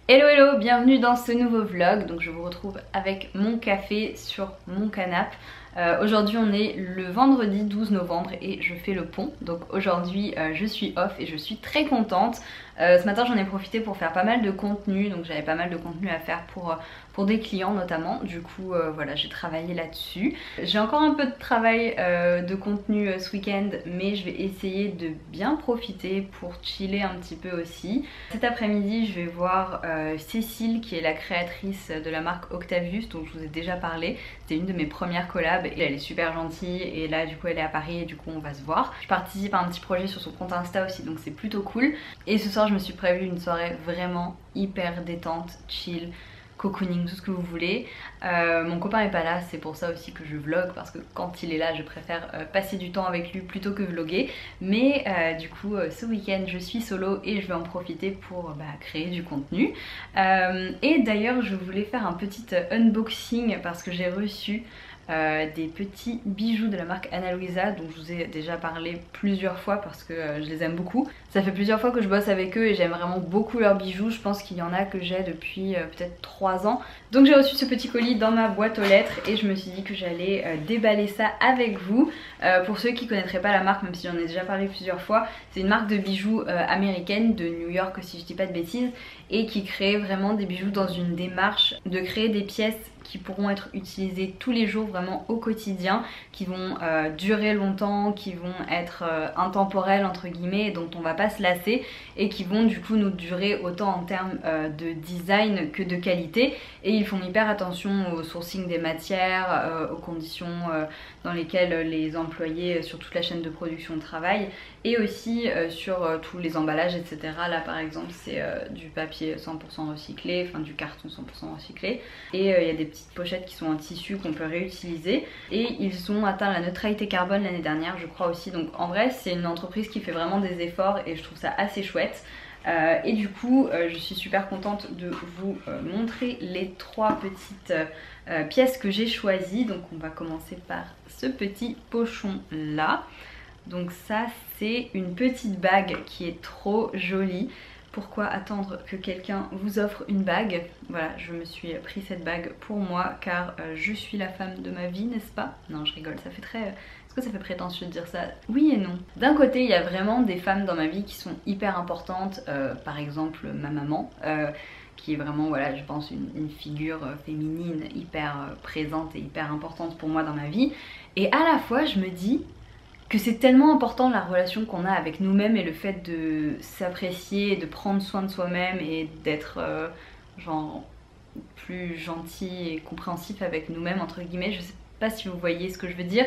Hello hello, bienvenue dans ce nouveau vlog. Donc je vous retrouve avec mon café sur mon canapé. Aujourd'hui on est le vendredi 12 novembre et je fais le pont. Donc aujourd'hui je suis off et je suis très contente. Ce matin j'en ai profité pour faire pas mal de contenu. Donc j'avais pas mal de contenu à faire pour des clients notamment. Du coup voilà, j'ai travaillé là-dessus. J'ai encore un peu de travail de contenu ce week-end, mais je vais essayer de bien profiter pour chiller un petit peu aussi. Cet après-midi je vais voir Cécile qui est la créatrice de la marque Octavius dont je vous ai déjà parlé. C'était une de mes premières collabs et elle est super gentille et là du coup elle est à Paris et du coup on va se voir. Je participe à un petit projet sur son compte Insta aussi, donc c'est plutôt cool. Et ce soir je me suis prévu une soirée vraiment hyper détente, chill, cocooning, tout ce que vous voulez. Mon copain est pas là, c'est pour ça aussi que je vlog, parce que quand il est là je préfère passer du temps avec lui plutôt que vlogger. Mais du coup ce week-end je suis solo et je vais en profiter pour créer du contenu. Et d'ailleurs je voulais faire un petit unboxing parce que j'ai reçu des petits bijoux de la marque Ana Luisa dont je vous ai déjà parlé plusieurs fois parce que je les aime beaucoup. Ça fait plusieurs fois que je bosse avec eux et j'aime vraiment beaucoup leurs bijoux. Je pense qu'il y en a que j'ai depuis peut-être 3 ans. Donc j'ai reçu ce petit colis dans ma boîte aux lettres et je me suis dit que j'allais déballer ça avec vous. Pour ceux qui connaîtraient pas la marque, même si j'en ai déjà parlé plusieurs fois, c'est une marque de bijoux américaine de New York si je dis pas de bêtises, et qui crée vraiment des bijoux dans une démarche de créer des pièces qui pourront être utilisées tous les jours vraiment au quotidien, qui vont durer longtemps, qui vont être intemporelles entre guillemets, dont on va pas se lasser et qui vont du coup nous durer autant en termes de design que de qualité. Et ils font hyper attention au sourcing des matières, aux conditions dans lesquelles les employés sur toute la chaîne de production travaillent, et aussi sur tous les emballages etc. Là par exemple c'est du papier 100% recyclé, enfin du carton 100% recyclé, et il y a des petites pochettes qui sont en tissu qu'on peut réutiliser, et ils ont atteint la neutralité carbone l'année dernière je crois aussi. Donc en vrai c'est une entreprise qui fait vraiment des efforts et je trouve ça assez chouette. Et du coup je suis super contente de vous montrer les 3 petites pièces que j'ai choisies. Donc on va commencer par ce petit pochon là. Donc ça c'est une petite bague qui est trop jolie. Pourquoi attendre que quelqu'un vous offre une bague? Voilà, je me suis pris cette bague pour moi car je suis la femme de ma vie, n'est-ce pas? Non, je rigole, ça fait très... Est-ce que ça fait prétentieux de dire ça? Oui et non. D'un côté, il y a vraiment des femmes dans ma vie qui sont hyper importantes, par exemple ma maman, qui est vraiment, voilà, je pense une figure féminine hyper présente et hyper importante pour moi dans ma vie. Et à la fois, je me dis que c'est tellement important la relation qu'on a avec nous-mêmes et le fait de s'apprécier, de prendre soin de soi-même et d'être genre plus gentil et compréhensif avec nous-mêmes entre guillemets. Je sais pas si vous voyez ce que je veux dire,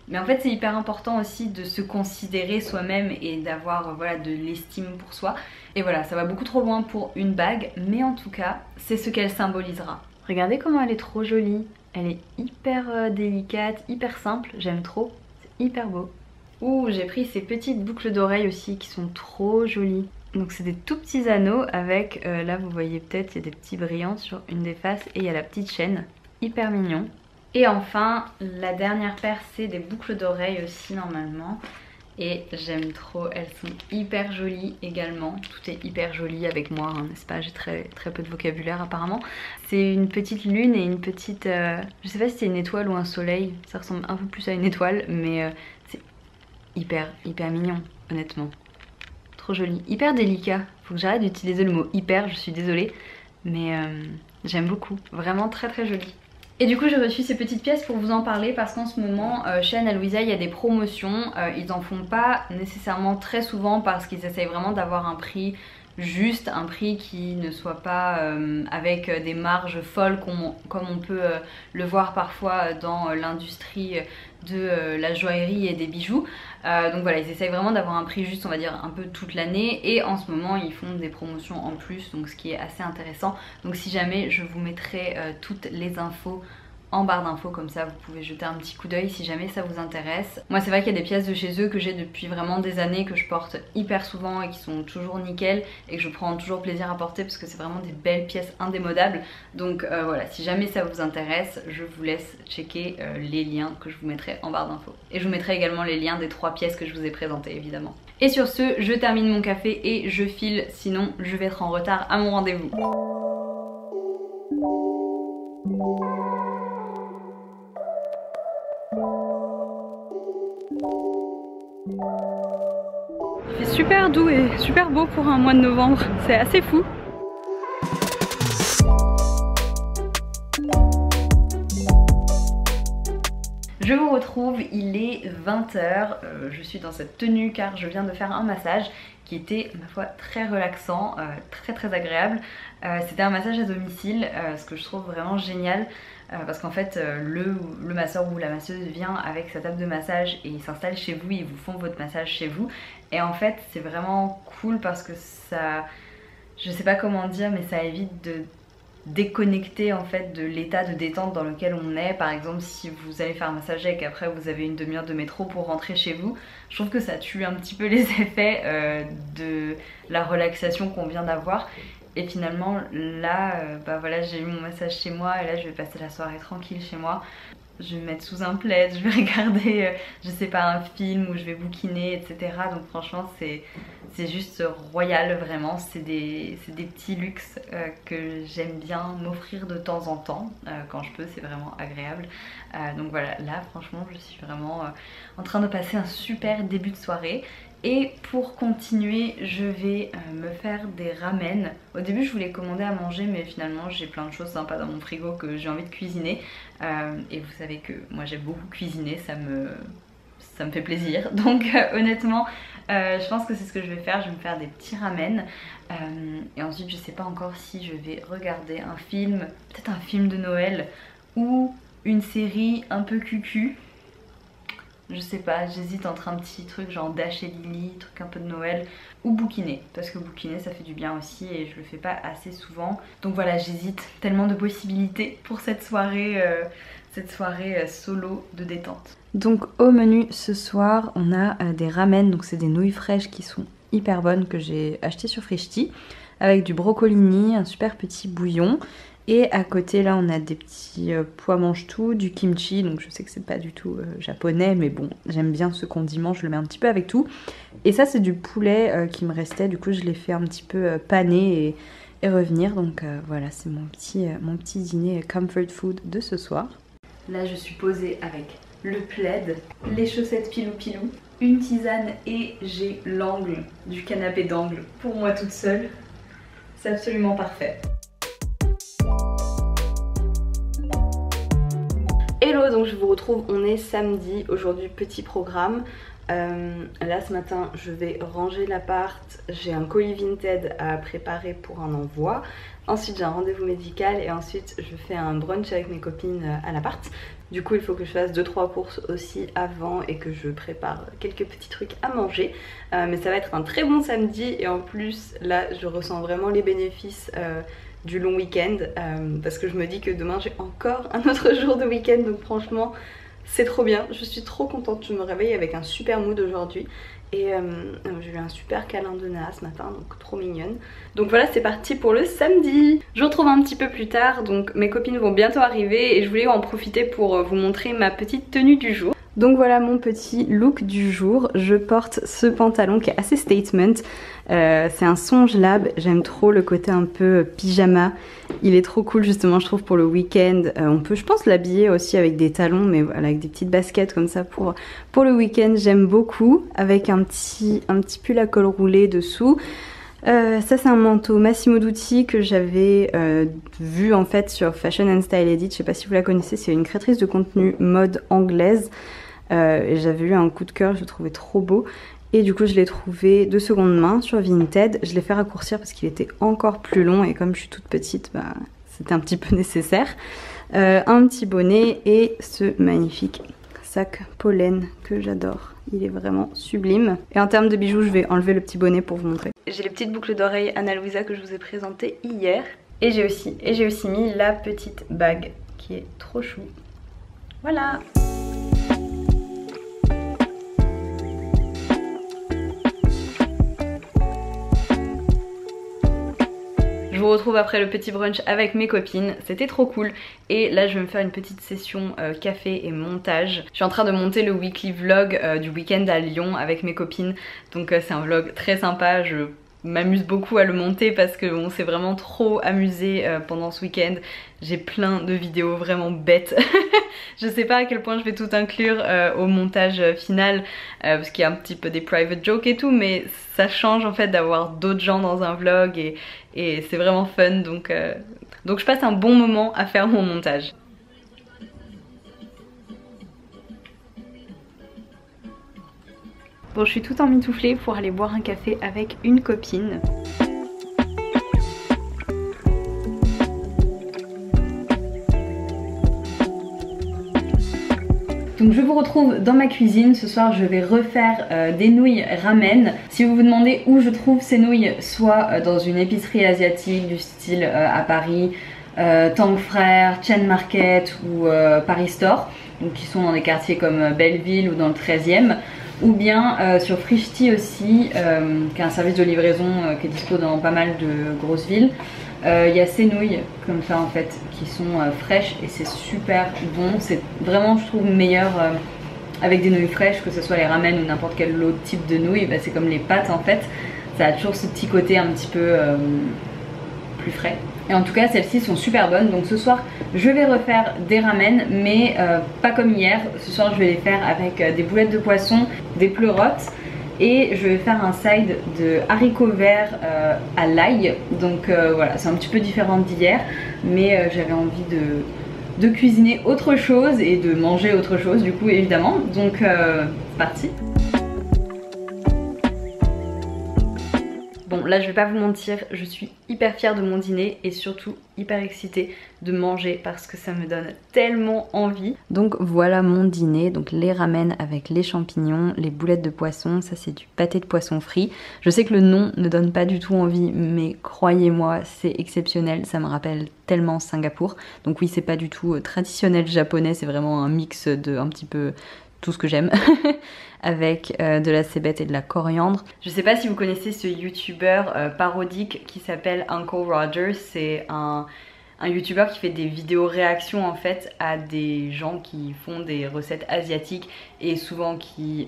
mais en fait c'est hyper important aussi de se considérer soi-même et d'avoir voilà, de l'estime pour soi. Et voilà, ça va beaucoup trop loin pour une bague, mais en tout cas c'est ce qu'elle symbolisera. Regardez comment elle est trop jolie, elle est hyper délicate, hyper simple, j'aime trop, c'est hyper beau. Ouh, j'ai pris ces petites boucles d'oreilles aussi qui sont trop jolies. Donc c'est des tout petits anneaux avec, là vous voyez peut-être, il y a des petits brillants sur une des faces et il y a la petite chaîne, hyper mignon. Et enfin, la dernière paire c'est des boucles d'oreilles aussi normalement. Et j'aime trop, elles sont hyper jolies également. Tout est hyper joli avec moi, hein, n'est-ce pas? J'ai très peu de vocabulaire apparemment. C'est une petite lune et une petite... je sais pas si c'est une étoile ou un soleil. Ça ressemble un peu plus à une étoile, mais c'est hyper mignon, honnêtement. Trop joli. Hyper délicat. Faut que j'arrête d'utiliser le mot hyper, je suis désolée. Mais j'aime beaucoup. Vraiment très joli. Et du coup j'ai reçu ces petites pièces pour vous en parler parce qu'en ce moment chez Ana Luisa il y a des promotions. Ils en font pas nécessairement très souvent parce qu'ils essayent vraiment d'avoir un prix juste, un prix qui ne soit pas avec des marges folles comme on peut le voir parfois dans l'industrie de la joaillerie et des bijoux. Donc voilà, ils essayent vraiment d'avoir un prix juste, on va dire un peu toute l'année, et en ce moment ils font des promotions en plus, donc ce qui est assez intéressant. Donc si jamais, je vous mettrai toutes les infos en barre d'infos, comme ça vous pouvez jeter un petit coup d'œil si jamais ça vous intéresse. Moi c'est vrai qu'il y a des pièces de chez eux que j'ai depuis vraiment des années, que je porte hyper souvent et qui sont toujours nickel et que je prends toujours plaisir à porter parce que c'est vraiment des belles pièces indémodables. Donc voilà, si jamais ça vous intéresse, je vous laisse checker les liens que je vous mettrai en barre d'infos. Et je vous mettrai également les liens des 3 pièces que je vous ai présentées évidemment. Et sur ce, je termine mon café et je file, sinon je vais être en retard à mon rendez-vous. Il fait super doux et super beau pour un mois de novembre, c'est assez fou. Je vous retrouve, il est 20 h, je suis dans cette tenue car je viens de faire un massage qui était ma foi très relaxant, très agréable. C'était un massage à domicile, ce que je trouve vraiment génial parce qu'en fait le masseur ou la masseuse vient avec sa table de massage et il s'installe chez vous, ils vous font votre massage chez vous et en fait c'est vraiment cool parce que ça, je sais pas comment dire, mais ça évite de déconnecter en fait de l'état de détente dans lequel on est. Par exemple si vous allez faire un massage et qu'après vous avez une demi-heure de métro pour rentrer chez vous, je trouve que ça tue un petit peu les effets de la relaxation qu'on vient d'avoir. Et finalement là bah voilà, j'ai eu mon massage chez moi et là je vais passer la soirée tranquille chez moi. Je vais me mettre sous un plaid, je vais regarder je sais pas, un film où je vais bouquiner, etc. Donc franchement c'est juste royal vraiment, c'est des petits luxes que j'aime bien m'offrir de temps en temps, quand je peux, c'est vraiment agréable. Donc voilà, là franchement je suis vraiment en train de passer un super début de soirée. Et pour continuer, je vais me faire des ramen. Au début je voulais commander à manger mais finalement j'ai plein de choses sympas dans mon frigo que j'ai envie de cuisiner. Et vous savez que moi j'aime beaucoup cuisiner, ça me fait plaisir. Donc honnêtement je pense que c'est ce que je vais faire, je vais me faire des petits ramen. Et ensuite je sais pas encore si je vais regarder un film, peut-être un film de Noël ou une série un peu cucu. Je sais pas, j'hésite entre un petit truc genre Dash et Lily, truc un peu de Noël, ou bouquiner, parce que bouquiner ça fait du bien aussi et je le fais pas assez souvent. Donc voilà, j'hésite, tellement de possibilités pour cette soirée solo de détente. Donc au menu ce soir, on a des ramen, donc c'est des nouilles fraîches qui sont hyper bonnes que j'ai achetées sur Frishti, avec du brocolini, un super petit bouillon. Et à côté là on a des petits pois mange-tout, du kimchi, donc je sais que c'est pas du tout japonais mais bon j'aime bien ce condiment, je le mets un petit peu avec tout. Et ça c'est du poulet qui me restait, du coup je l'ai fait un petit peu paner et revenir. Donc voilà, c'est mon petit dîner comfort food de ce soir. Là je suis posée avec le plaid, les chaussettes pilou-pilou, une tisane et j'ai l'angle du canapé d'angle pour moi toute seule. C'est absolument parfait. Hello, donc je vous retrouve, on est samedi, aujourd'hui petit programme. Là ce matin je vais ranger l'appart, j'ai un colis Vinted à préparer pour un envoi. Ensuite j'ai un rendez-vous médical et ensuite je fais un brunch avec mes copines à l'appart. Du coup il faut que je fasse 2-3 courses aussi avant et que je prépare quelques petits trucs à manger. Mais ça va être un très bon samedi et en plus là je ressens vraiment les bénéfices du long week-end parce que je me dis que demain j'ai encore un autre jour de week-end, donc franchement c'est trop bien, je suis trop contente. Je me réveille avec un super mood aujourd'hui et j'ai eu un super câlin de Naa ce matin, donc trop mignonne. Donc voilà, c'est parti pour le samedi. Je vous retrouve un petit peu plus tard, donc mes copines vont bientôt arriver et je voulais en profiter pour vous montrer ma petite tenue du jour. Donc voilà mon petit look du jour, je porte ce pantalon qui est assez statement, c'est un Songe Lab, j'aime trop le côté un peu pyjama, il est trop cool justement je trouve pour le week-end. On peut je pense l'habiller aussi avec des talons mais voilà avec des petites baskets comme ça pour le week-end, j'aime beaucoup, avec un petit pull à col roulé dessous. Ça c'est un manteau Massimo Dutti que j'avais vu en fait sur Fashion and Style Edit, je sais pas si vous la connaissez, c'est une créatrice de contenu mode anglaise. Et j'avais eu un coup de cœur, je le trouvais trop beau et du coup je l'ai trouvé de seconde main sur Vinted. Je l'ai fait raccourcir parce qu'il était encore plus long et comme je suis toute petite, bah, c'était un petit peu nécessaire. Un petit bonnet et ce magnifique sac pollen que j'adore, il est vraiment sublime. Et en termes de bijoux, je vais enlever le petit bonnet pour vous montrer. J'ai les petites boucles d'oreilles Ana Luisa que je vous ai présentées hier et j'ai aussi mis la petite bague qui est trop chou. Voilà. Je vous retrouve après le petit brunch avec mes copines, c'était trop cool. Et là je vais me faire une petite session café et montage. Je suis en train de monter le weekly vlog du week-end à Lyon avec mes copines. Donc c'est un vlog très sympa, je m'amuse beaucoup à le monter parce qu'on s'est vraiment trop amusé pendant ce week-end. J'ai plein de vidéos vraiment bêtes. Je sais pas à quel point je vais tout inclure au montage final parce qu'il y a un petit peu des private jokes et tout, mais ça change en fait d'avoir d'autres gens dans un vlog et c'est vraiment fun, donc je passe un bon moment à faire mon montage. Bon, je suis tout emmitouflée pour aller boire un café avec une copine. Donc je vous retrouve dans ma cuisine. Ce soir je vais refaire des nouilles ramen. Si vous vous demandez où je trouve ces nouilles, soit dans une épicerie asiatique du style à Paris, Tang Frères, Chain Market ou Paris Store, donc qui sont dans des quartiers comme Belleville ou dans le 13e, ou bien sur Frishti aussi, qui est un service de livraison qui est dispo dans pas mal de grosses villes. Il y a ces nouilles comme ça en fait qui sont fraîches et c'est super bon. C'est vraiment, je trouve, meilleur avec des nouilles fraîches, que ce soit les ramen ou n'importe quel autre type de nouilles. Bah, c'est comme les pâtes en fait, ça a toujours ce petit côté un petit peu plus frais. Et en tout cas celles-ci sont super bonnes. Donc ce soir je vais refaire des ramen, mais pas comme hier. Ce soir je vais les faire avec des boulettes de poisson, des pleurotes, et je vais faire un side de haricots verts à l'ail. Donc voilà, c'est un petit peu différent d'hier, mais j'avais envie de cuisiner autre chose et de manger autre chose du coup évidemment. Donc c'est parti. Bon, là je vais pas vous mentir, je suis hyper fière de mon dîner et surtout hyper excitée de manger parce que ça me donne tellement envie. Donc voilà mon dîner, donc les ramen avec les champignons, les boulettes de poisson, ça c'est du pâté de poisson frit. Je sais que le nom ne donne pas du tout envie, mais croyez-moi, c'est exceptionnel, ça me rappelle tellement Singapour. Donc oui, c'est pas du tout traditionnel japonais, c'est vraiment un mix de un petit peu tout ce que j'aime. Avec de la cébette et de la coriandre. Je sais pas si vous connaissez ce youtubeur parodique qui s'appelle Uncle Roger. C'est un youtubeur qui fait des vidéos réactions en fait à des gens qui font des recettes asiatiques et souvent qui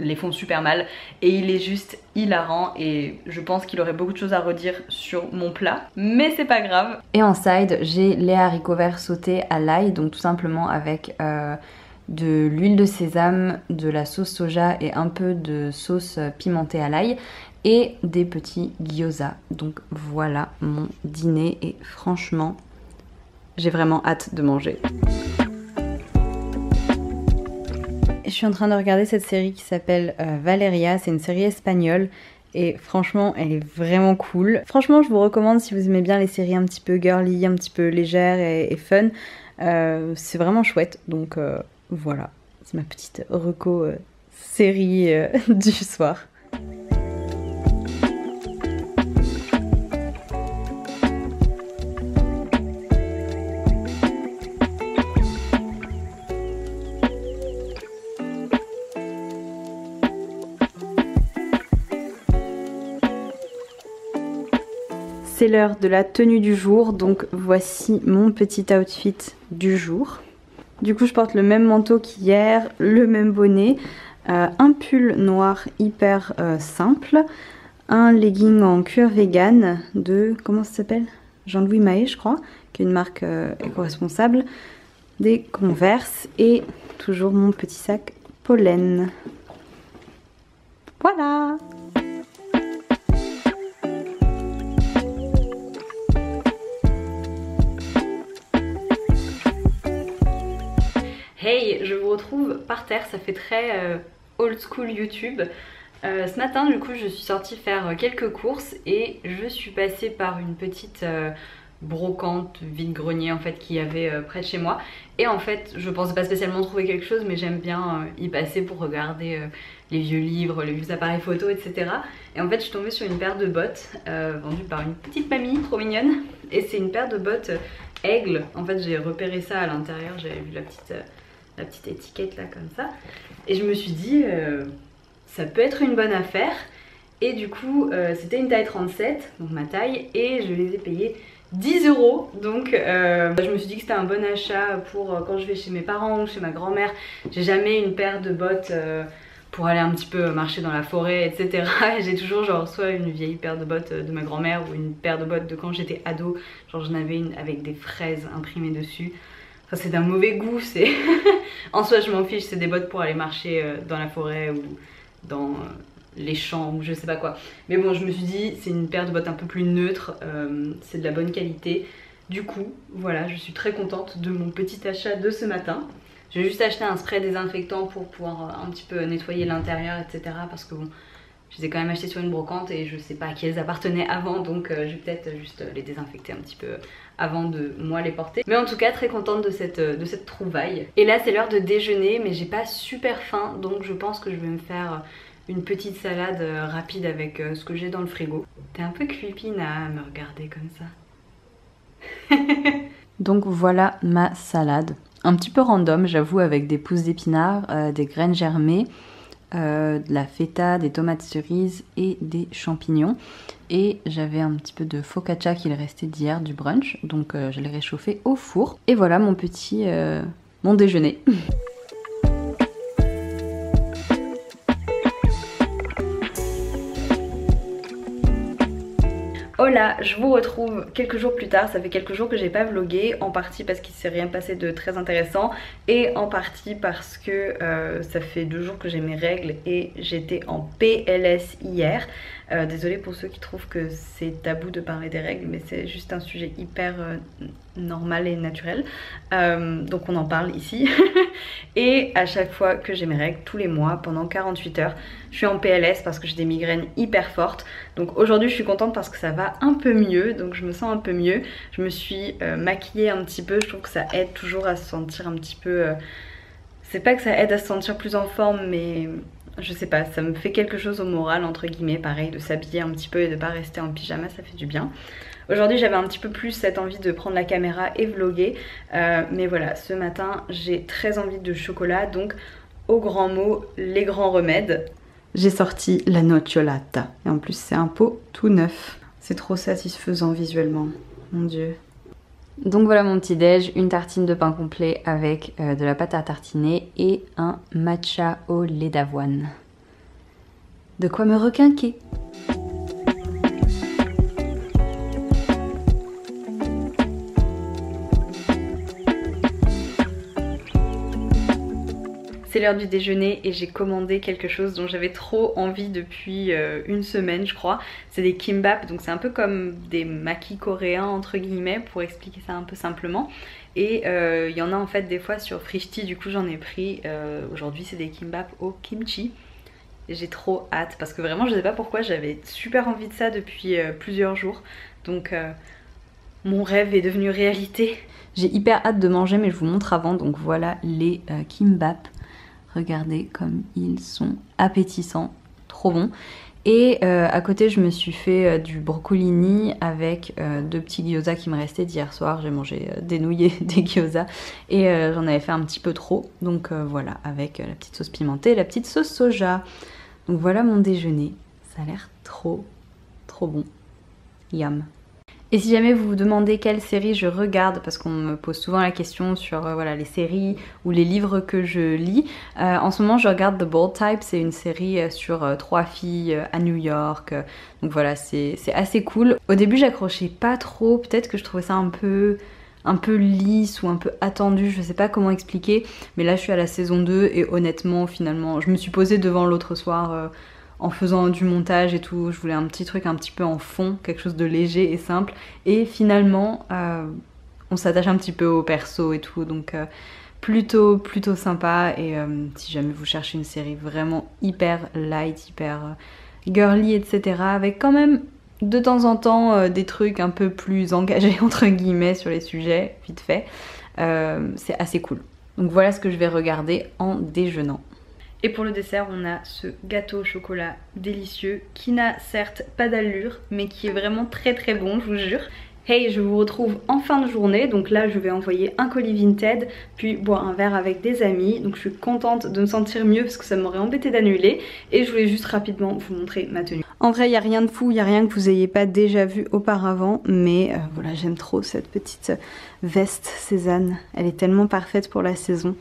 les font super mal, et il est juste hilarant et je pense qu'il aurait beaucoup de choses à redire sur mon plat, mais c'est pas grave. Et en side j'ai les haricots verts sautés à l'ail, donc tout simplement avec de l'huile de sésame, de la sauce soja et un peu de sauce pimentée à l'ail et des petits gyoza. Donc voilà mon dîner et franchement j'ai vraiment hâte de manger. Je suis en train de regarder cette série qui s'appelle Valeria, c'est une série espagnole et franchement elle est vraiment cool. Franchement je vous recommande si vous aimez bien les séries un petit peu girly, un petit peu légères et fun. C'est vraiment chouette, donc voilà, c'est ma petite reco série du soir. C'est l'heure de la tenue du jour, donc voici mon petit outfit du jour. Du coup je porte le même manteau qu'hier, le même bonnet, un pull noir hyper simple, un legging en cuir vegan de, comment ça s'appelle, Jean-Louis Mahé je crois, qui est une marque éco-responsable, des Converse et toujours mon petit sac pollen. Voilà! Hey, je vous retrouve par terre, ça fait très old school YouTube. Ce matin du coup je suis sortie faire quelques courses et je suis passée par une petite brocante vide-grenier en fait qu'il y avait près de chez moi. Et en fait je pensais pas spécialement trouver quelque chose, mais j'aime bien y passer pour regarder les vieux livres, les vieux appareils photo, etc. Et en fait je suis tombée sur une paire de bottes vendue par une petite mamie trop mignonne. Et c'est une paire de bottes aigle. En fait j'ai repéré ça à l'intérieur, j'avais vu la petite étiquette là comme ça. Et je me suis dit ça peut être une bonne affaire. Et du coup c'était une taille 37, donc ma taille, et je les ai payés 10 €. Donc je me suis dit que c'était un bon achat pour quand je vais chez mes parents ou chez ma grand-mère. J'ai jamais une paire de bottes pour aller un petit peu marcher dans la forêt, etc. Et j'ai toujours genre soit une vieille paire de bottes de ma grand-mère ou une paire de bottes de quand j'étais ado. Genre j'en avais une avec des fraises imprimées dessus. Enfin c'est d'un mauvais goût, c'est... En soi je m'en fiche, c'est des bottes pour aller marcher dans la forêt ou dans les champs ou je sais pas quoi. Mais bon, je me suis dit c'est une paire de bottes un peu plus neutre, c'est de la bonne qualité. Du coup voilà, je suis très contente de mon petit achat de ce matin. J'ai juste acheté un spray désinfectant pour pouvoir un petit peu nettoyer l'intérieur, etc. Parce que bon, je les ai quand même achetés sur une brocante et je sais pas à qui elles appartenaient avant. Donc je vais peut-être juste les désinfecter un petit peu avant de moi les porter. Mais en tout cas très contente de cette trouvaille. Et là c'est l'heure de déjeuner, mais j'ai pas super faim. Donc je pense que je vais me faire une petite salade rapide avec ce que j'ai dans le frigo. T'es un peu creepy à me regarder comme ça. Donc voilà ma salade. Un petit peu random, j'avoue, avec des pousses d'épinards, des graines germées, de la feta, des tomates cerises et des champignons. Et j'avais un petit peu de focaccia qu'il restait d'hier du brunch, donc je l'ai réchauffé au four. Et voilà mon déjeuner. Hola, je vous retrouve quelques jours plus tard. Ça fait quelques jours que j'ai pas vlogué, en partie parce qu'il s'est rien passé de très intéressant et en partie parce que ça fait 2 jours que j'ai mes règles et j'étais en PLS hier. Désolée pour ceux qui trouvent que c'est tabou de parler des règles, mais c'est juste un sujet hyper normal et naturel. Donc on en parle ici. Et à chaque fois que j'ai mes règles, tous les mois, pendant 48 heures, je suis en PLS parce que j'ai des migraines hyper fortes. Donc aujourd'hui je suis contente parce que ça va un peu mieux, donc je me sens un peu mieux. Je me suis maquillée un petit peu, je trouve que ça aide toujours à se sentir un petit peu... C'est pas que ça aide à se sentir plus en forme, mais... Je sais pas, ça me fait quelque chose au moral entre guillemets, pareil, de s'habiller un petit peu et de pas rester en pyjama, ça fait du bien. Aujourd'hui j'avais un petit peu plus cette envie de prendre la caméra et vlogger, mais voilà, ce matin j'ai très envie de chocolat, donc au grand mot, les grands remèdes. J'ai sorti la nocciolata, et en plus c'est un pot tout neuf. C'est trop satisfaisant visuellement, mon dieu. Donc voilà mon petit déj, une tartine de pain complet avec de la pâte à tartiner et un matcha au lait d'avoine. De quoi me requinquer. C'est l'heure du déjeuner et j'ai commandé quelque chose dont j'avais trop envie depuis une semaine je crois. C'est des kimbap, donc c'est un peu comme des makis coréens entre guillemets pour expliquer ça un peu simplement. Et il y en a en fait des fois sur Frishti, du coup j'en ai pris. Aujourd'hui c'est des kimbap au kimchi. J'ai trop hâte parce que vraiment je sais pas pourquoi j'avais super envie de ça depuis plusieurs jours. Donc mon rêve est devenu réalité. J'ai hyper hâte de manger mais je vous montre avant. Donc voilà les kimbap. Regardez comme ils sont appétissants, trop bons. Et à côté je me suis fait du broccolini avec 2 petits gyoza qui me restaient d'hier soir. J'ai mangé des nouilles des gyoza et j'en avais fait un petit peu trop. Donc voilà, avec la petite sauce pimentée et la petite sauce soja. Donc voilà mon déjeuner, ça a l'air trop bon, yum. Et si jamais vous vous demandez quelle série je regarde, parce qu'on me pose souvent la question sur voilà, les séries ou les livres que je lis, en ce moment je regarde The Bold Type, c'est une série sur 3 filles à New York, donc voilà c'est assez cool. Au début j'accrochais pas trop, peut-être que je trouvais ça un peu lisse ou un peu attendu, je sais pas comment expliquer, mais là je suis à la saison 2 et honnêtement finalement je me suis posée devant l'autre soir en faisant du montage et tout, je voulais un petit truc un petit peu en fond, quelque chose de léger et simple. Et finalement, on s'attache un petit peu au perso et tout, donc plutôt sympa. Et si jamais vous cherchez une série vraiment hyper light, hyper girly, etc. avec quand même de temps en temps des trucs un peu plus engagés entre guillemets sur les sujets, vite fait, c'est assez cool. Donc voilà ce que je vais regarder en déjeunant. Et pour le dessert, on a ce gâteau au chocolat délicieux qui n'a certes pas d'allure, mais qui est vraiment très bon, je vous jure. Hey, je vous retrouve en fin de journée, donc là je vais envoyer un colis Vinted, puis boire un verre avec des amis, donc je suis contente de me sentir mieux parce que ça m'aurait embêté d'annuler, et je voulais juste rapidement vous montrer ma tenue. En vrai il n'y a rien de fou, il n'y a rien que vous n'ayez pas déjà vu auparavant, mais voilà, j'aime trop cette petite veste Cézanne, elle est tellement parfaite pour la saison.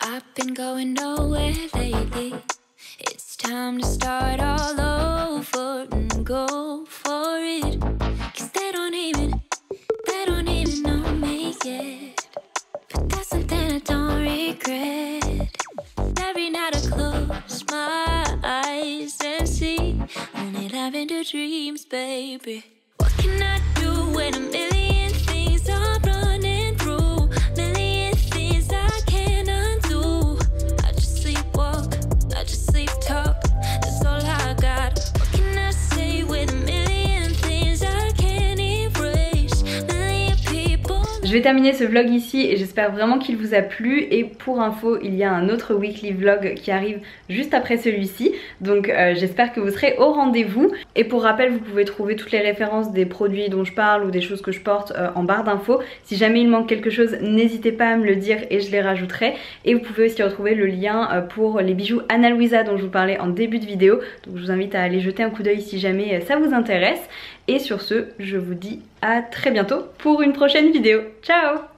I've been going nowhere lately. It's time to start all over and go for it. 'Cause they don't even know me yet. But that's something I don't regret. Every night I close my eyes and see only living the dreams, baby. What can I do when a million things are running through? Million things I can't undo. I just sleepwalk, I just sleep talk. That's all I got. What can I say with a million things I can't erase? Million people. Je vais terminer ce vlog ici et j'espère vraiment qu'il vous a plu, et pour info il y a un autre weekly vlog qui arrive juste après celui-ci, donc j'espère que vous serez au rendez-vous. Et pour rappel, vous pouvez trouver toutes les références des produits dont je parle ou des choses que je porte en barre d'infos. Si jamais il manque quelque chose, n'hésitez pas à me le dire et je les rajouterai. Et vous pouvez aussi retrouver le lien pour les bijoux Ana Luisa dont je vous parlais en début de vidéo, donc je vous invite à aller jeter un coup d'œil si jamais ça vous intéresse. Et sur ce, je vous dis à très bientôt pour une prochaine vidéo. Ciao!